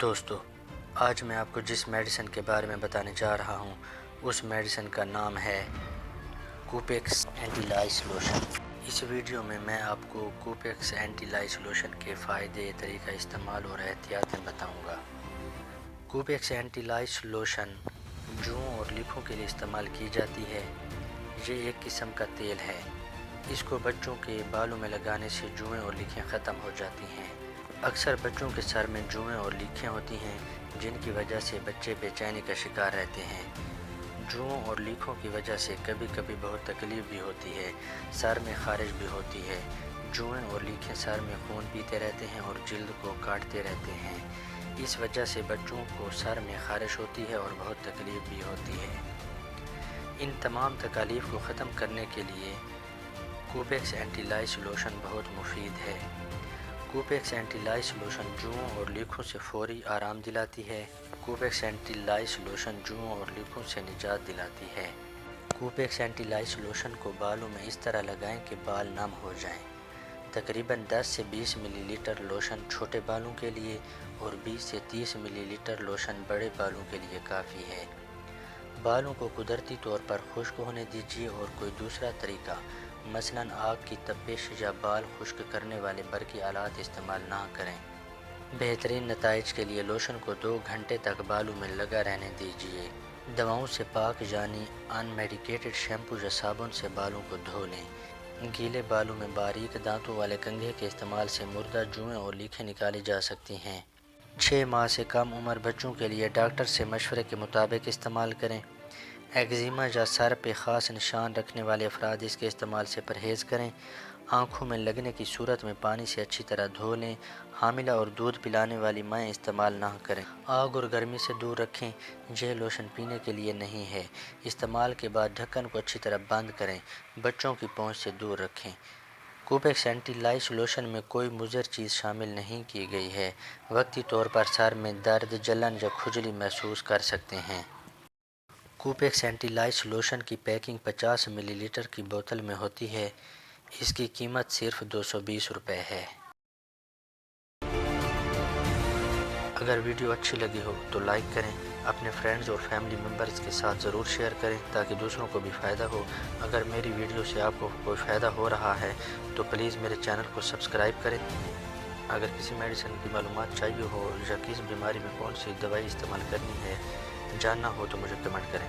دوستو، آج میں آپ کو جس میڈیسن کے بارے میں بتانے جا رہا ہوں اس میڈیسن کا نام ہے کوپیکس اینٹی لائس لوشن۔ اس ویڈیو میں آپ کو کوپیکس اینٹی لائس لوشن کے فائدے، طریقہ استعمال اور احتیاطیں بتاؤں گا۔ کوپیکس اینٹی لائس لوشن جوؤں اور لیکھوں کے لیے استعمال کی جاتی ہے۔ یہ ایک قسم کا تیل ہے۔ اس کو بچوں کے بالوں میں لگانے سے جوئیں اور لیکھیں ختم ہو جاتی ہیں۔ اکثر بچوں کے سر میں جوئیں اور لیکھیں ہوتی ہیں جن کی وجہ سے بچے بے چینی کا شکار رہتے ہیں۔ جوؤں اور لیکھوں کی وجہ سے کبھی کبھی بہت تکلیف بھی ہوتی ہے، سر میں خارش بھی ہوتی ہے۔ جوئیں اور لیکھیں سر میں خون پیتے رہتے ہیں اور جلد کو کاٹتے رہتے ہیں۔ اس وجہ سے بچوں کو سر میں خارش ہوتی ہے اور بہت تکلیف بھی ہوتی ہے۔ ان تمام تکالیف کو ختم کرنے کے لیے کوپیکس اینٹی لائس لوشن بہت مفید ہے۔ کوپیکس اینٹی لائس لوشن جوؤں اور لیکھوں سے فوری آرام دلاتی ہے۔ کوپیکس اینٹی لائس لوشن جوؤں اور لیکھوں سے نجات دلاتی ہے۔ کوپیکس اینٹی لائس لوشن کو بالوں میں اس طرح لگائیں کہ بال نم ہو جائیں۔ تقریباً 10 سے 20 ملی لیٹر لوشن چھوٹے بالوں کے لیے اور 20 سے 30 ملی لیٹر لوشن بڑے بالوں کے لیے کافی ہے۔ بالوں کو قدرتی طور پر خشک ہونے دیجیے اور کوئی دوسرا طریقہ مثلاً آگ کی تپش یا بال خشک کرنے والے برقی آلات استعمال نہ کریں۔ بہترین نتائج کے لیے لوشن کو 2 گھنٹے تک بالوں میں لگا رہنے دیجیے۔ دواؤں سے پاک یعنی ان میڈیکیٹڈ شیمپو یا صابن سے بالوں کو دھو لیں۔ گیلے بالوں میں باریک دانتوں والے کنگھے کے استعمال سے مردہ جوئیں اور لیکھیں نکالی جا سکتی ہیں۔ 6 ماہ سے کم عمر بچوں کے لیے ڈاکٹر سے مشورے کے مطابق استعمال کریں۔ ایگزیما یا سر پہ خاص نشان رکھنے والے افراد اس کے استعمال سے پرہیز کریں۔ آنکھوں میں لگنے کی صورت میں پانی سے اچھی طرح دھو لیں۔ حاملہ اور دودھ پلانے والی مائیں استعمال نہ کریں۔ آگ اور گرمی سے دور رکھیں۔ یہ لوشن پینے کے لیے نہیں ہے۔ استعمال کے بعد ڈھکن کو اچھی طرح بند کریں۔ بچوں کی پہنچ سے دور رکھیں۔ کوپیکس اینٹی لائس لوشن میں کوئی مضر چیز شامل نہیں کی گئی ہے۔ وقتی طور پر سر میں درد، جلن یا کھجلی محسوس کر سکتے ہیں۔ کوپیکس اینٹی لائس لوشن کی پیکنگ 50 ملی لیٹر کی بوتل میں ہوتی ہے۔ اس کی قیمت صرف 220 روپے ہے۔ اگر ویڈیو اچھی لگی ہو تو لائک کریں، اپنے فرینڈز اور فیملی ممبرز کے ساتھ ضرور شیئر کریں تاکہ دوسروں کو بھی فائدہ ہو۔ اگر میری ویڈیو سے آپ کو کوئی فائدہ ہو رہا ہے تو پلیز میرے چینل کو سبسکرائب کریں۔ اگر کسی میڈیسن کی معلومات چاہیے ہو یا کس بیماری میں کون سی دوائی استعمال کرنی ہے جاننا ہو تو مجھے کمنٹ کریں۔